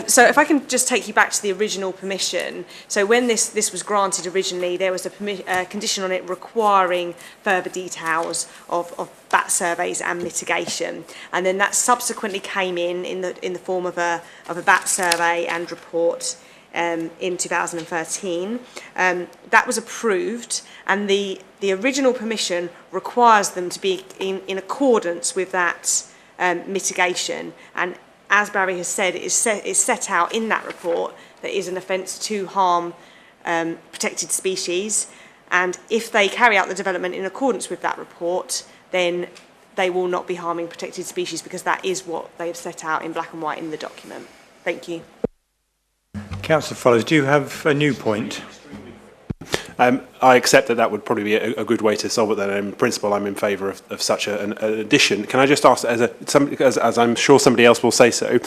So if I can just take you back to the original permission. So when this was granted originally, there was a condition on it requiring further details of bat surveys and mitigation, and then that subsequently came in the form of a bat survey and report in 2013. That was approved, and the original permission requires them to be in accordance with that mitigation. And as Barry has said, it's set out in that report that it is an offence to harm protected species, and if they carry out the development in accordance with that report, then they will not be harming protected species, because that is what they have set out in black and white in the document. Thank you. Councillor Follows, do you have a new point? I accept that would probably be a good way to solve it then. In principle, I'm in favour of such an addition. Can I just ask, as I'm sure somebody else will say so,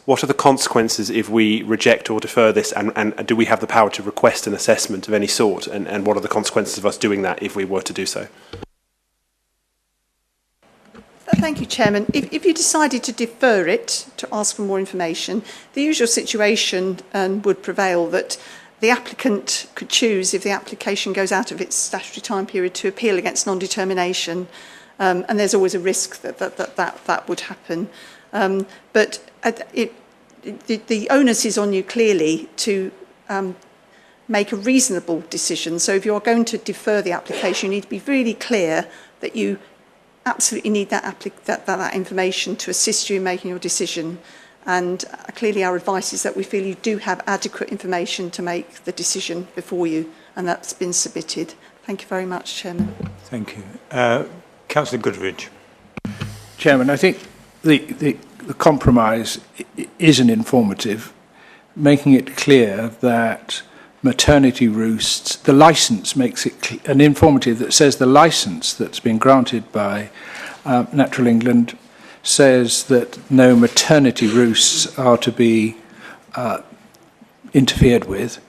what are the consequences if we reject or defer this, and do we have the power to request an assessment of any sort, and what are the consequences of us doing that if we were to do so? Thank you, Chairman. If you decided to defer it, to ask for more information, the usual situation would prevail that the applicant could choose, if the application goes out of its statutory time period, to appeal against non-determination, and there's always a risk that would happen. But the onus is on you clearly to make a reasonable decision. So if you're going to defer the application, you need to be really clear that you absolutely need that information to assist you in making your decision. And clearly our advice is that we feel you do have adequate information to make the decision before you, and that's been submitted. Thank you very much, Chairman. Thank you. Councillor Goodridge. Chairman, I think the compromise is an informative, making it clear that maternity roosts, the licence makes it an informative that says the licence that's been granted by Natural England says that no maternity roosts are to be interfered with,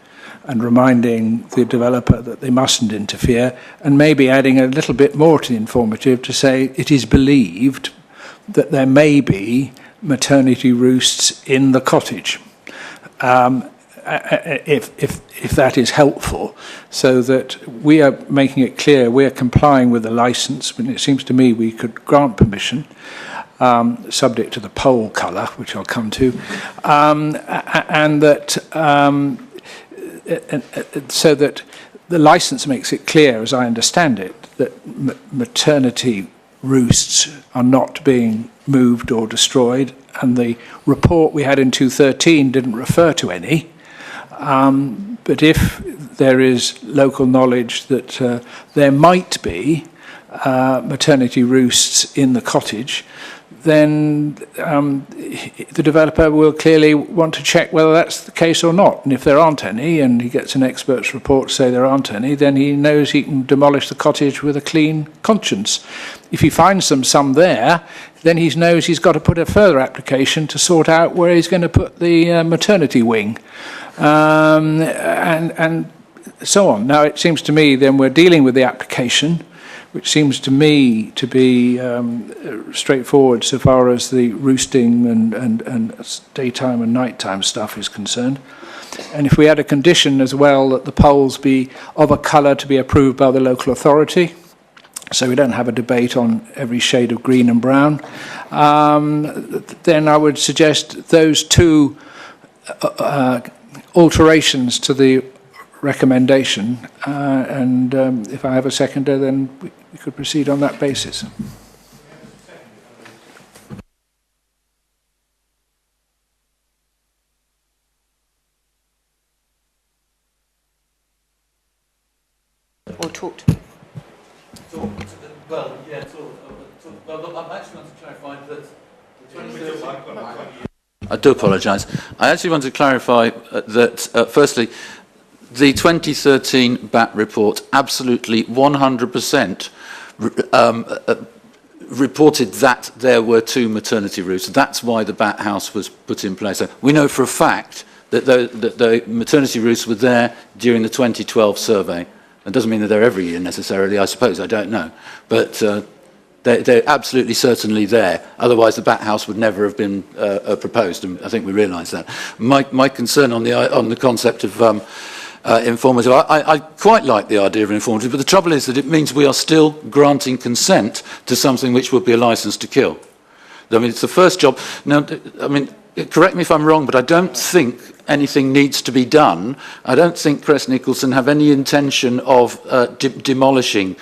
and reminding the developer that they mustn't interfere, and maybe adding a little bit more to the informative to say it is believed that there may be maternity roosts in the cottage. If that is helpful, so that we are making it clear we are complying with the licence, and it seems to me we could grant permission, subject to the pole colour, which I'll come to, and that so that the licence makes it clear, as I understand it, that maternity roosts are not being moved or destroyed, and the report we had in 2013 didn't refer to any. But if there is local knowledge that there might be maternity roosts in the cottage, then the developer will clearly want to check whether that's the case or not. And if there aren't any, and he gets an expert's report to say there aren't any, then he knows he can demolish the cottage with a clean conscience. If he finds some there, then he knows he's got to put a further application to sort out where he's going to put the maternity wing. And so on. Now, it seems to me then we're dealing with the application, which seems to me to be straightforward so far as the roosting and daytime and nighttime stuff is concerned. And if we had a condition as well that the poles be of a colour to be approved by the local authority, so we don't have a debate on every shade of green and brown, then I would suggest those two alterations to the recommendation, and if I have a seconder, then we could proceed on that basis. Or talked. Well, yeah, well, I'm actually want to clarify that the 2013... I do apologise. I actually want to clarify that, firstly, the 2013 BAT report absolutely 100% reported that there were 2 maternity roosts. That's why the BAT house was put in place. So we know for a fact that the maternity roosts were there during the 2012 survey. It doesn't mean that they're every year necessarily, I suppose, I don't know. But they're absolutely certainly there. Otherwise, the BAT house would never have been proposed, and I think we realise that. My concern on the concept of informative, I quite like the idea of informative, but the trouble is that it means we are still granting consent to something which would be a licence to kill. I mean, it's the first job. Now, I mean, correct me if I'm wrong, but I don't think anything needs to be done. I don't think Crest Nicholson have any intention of demolishing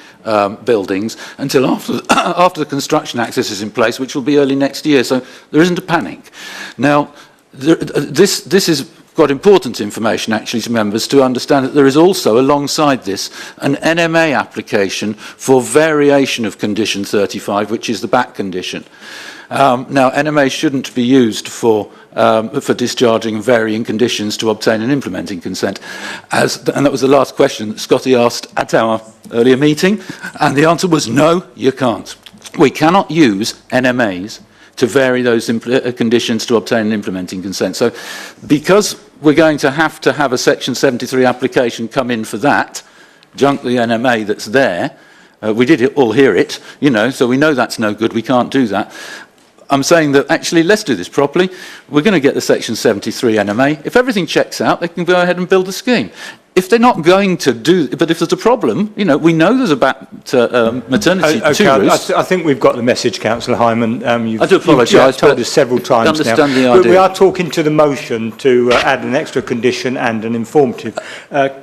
buildings until after the construction access is in place, which will be early next year. So there isn't a panic. Now, this is quite important information actually to members to understand that there is also alongside this an NMA application for variation of condition 35, which is the back condition. Now, NMA shouldn't be used for discharging varying conditions to obtain an implementing consent. And that was the last question that Scotty asked at our earlier meeting, and the answer was no, you can't. We cannot use NMAs to vary those conditions to obtain an implementing consent. So because we're going to have a Section 73 application come in for that, junk the NMA that's there, we did all hear it, you know, so we know that's no good, we can't do that. I'm saying that actually let's do this properly. We're going to get the Section 73 NMA. If everything checks out, they can go ahead and build the scheme. If they're not going to do, but if there's a problem, you know, we know there's about maternity roosts. I think we've got the message, Councillor Hyman. I do apologise. You've told us several times understand now. the idea. But we are talking to the motion to add an extra condition and an informative.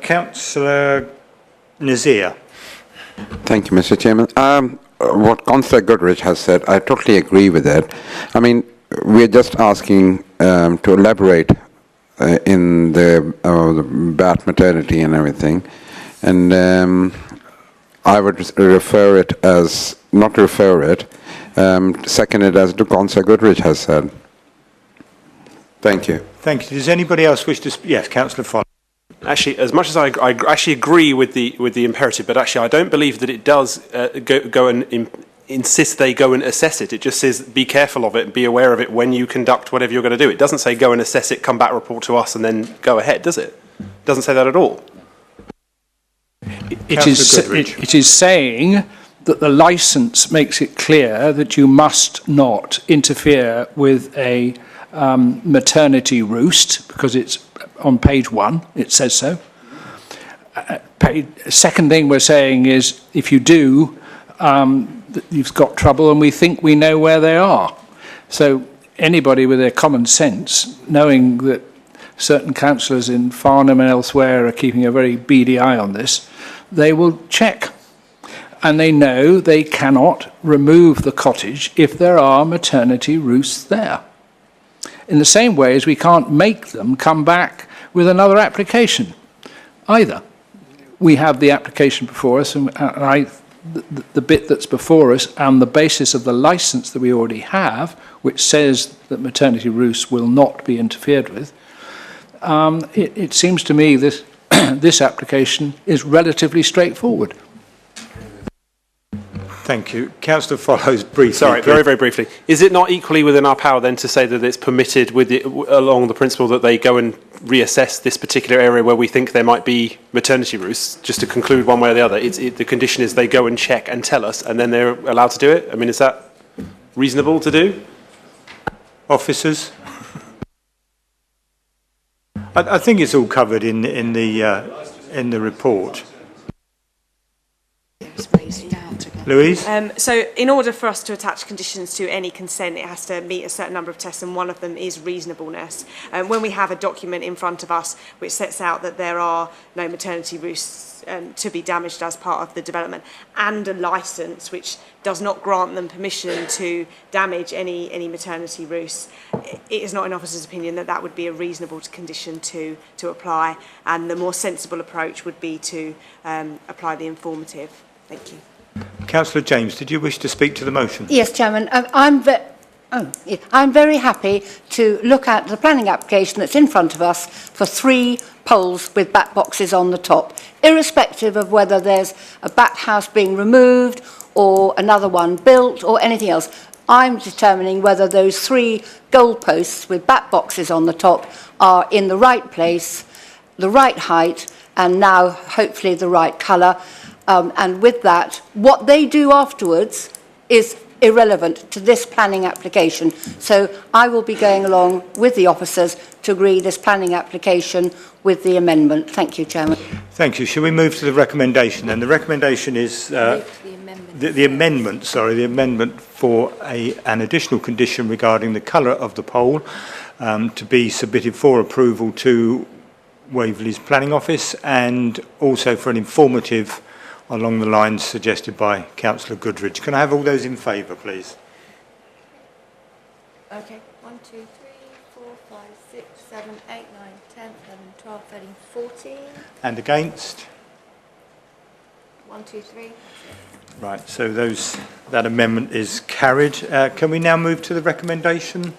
Councillor Nazir. Thank you, Mr. Chairman. What Councillor Goodrich has said, I totally agree with it. I mean, we're just asking to elaborate in the BAT maternity and everything. And I would refer it as, not refer it, second it as Councillor Goodrich has said. Thank you. Thank you. Does anybody else wish to speak? Yes, Councillor Foley. Actually, as much as I actually agree with the imperative, but actually I don't believe that it does go and insist they go and assess it. It just says be careful of it and be aware of it when you conduct whatever you're going to do. It doesn't say go and assess it, come back, report to us, and then go ahead, does it? It doesn't say that at all. It is saying that the licence makes it clear that you must not interfere with a maternity roost, because it's on page 1, it says so. Second thing we're saying is, if you do, you've got trouble, and we think we know where they are. So anybody with their common sense, knowing that certain councillors in Farnham and elsewhere are keeping a very beady eye on this, they will check. And they know they cannot remove the cottage if there are maternity roosts there. In the same way as we can't make them come back with another application either. We have the application before us, and the bit that's before us and the basis of the licence that we already have, which says that maternity roosts will not be interfered with, it seems to me this, this application is relatively straightforward. Thank you. Councillor Follows, briefly. Sorry, very, very briefly. Is it not equally within our power then to say that it's permitted with it, along the principle that they go and reassess this particular area where we think there might be maternity roosts, just to conclude one way or the other? The condition is they go and check and tell us, and then they're allowed to do it? I mean, is that reasonable to do? Officers? I think it's all covered in the report. Louise? So in order for us to attach conditions to any consent, it has to meet a certain number of tests, and one of them is reasonableness. When we have a document in front of us which sets out that there are no maternity roosts to be damaged as part of the development, and a licence which does not grant them permission to damage any maternity roosts, it is not in officer's opinion that that would be a reasonable condition to apply, and the more sensible approach would be to apply the informative. Thank you. Councillor James, did you wish to speak to the motion? Yes, Chairman. I'm very happy to look at the planning application that's in front of us for 3 poles with bat boxes on the top, irrespective of whether there's a bat house being removed or another one built or anything else. I'm determining whether those 3 goal posts with bat boxes on the top are in the right place, the right height, and now hopefully the right colour. And with that, what they do afterwards is irrelevant to this planning application. So I will be going along with the officers to agree this planning application with the amendment. Thank you, Chairman. Thank you. Shall we move to the recommendation then? The recommendation is the amendment for an additional condition regarding the colour of the pole to be submitted for approval to Waverley's Planning Office, and also for an informative along the lines suggested by Councillor Goodridge. Can I have all those in favour, please? Okay. 1, 2, 3, 4, 5, 6, 7, 8, 9, 10, 11, 12, 13, 14. And against? 1, 2, 3. Right, so that amendment is carried. Can we now move to the recommendation,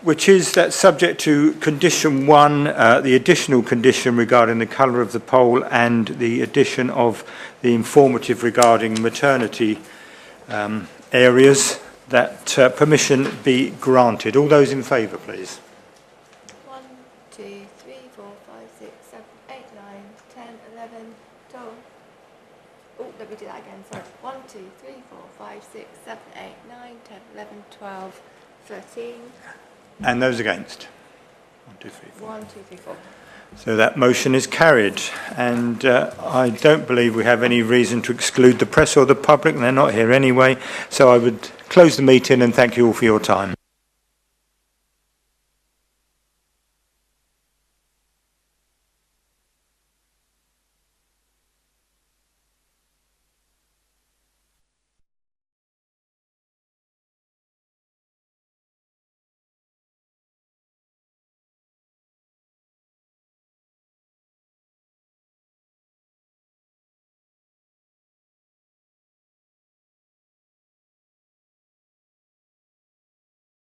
which is that subject to condition 1, the additional condition regarding the colour of the pole and the addition of the informative regarding maternity areas, that permission be granted. All those in favour, please. 1, 2, 3, 4, 5, 6, 7, 8, 9, 10, 11, 12. Oh, let me do that again, sorry. 1, 2, 3, 4, 5, 6, 7, 8, 9, 10, 11, 12, 13. And those against? 1, 2, 3, 4. 1, 2, 3, 4. So that motion is carried, and I don't believe we have any reason to exclude the press or the public, and they're not here anyway. So I would close the meeting and thank you all for your time.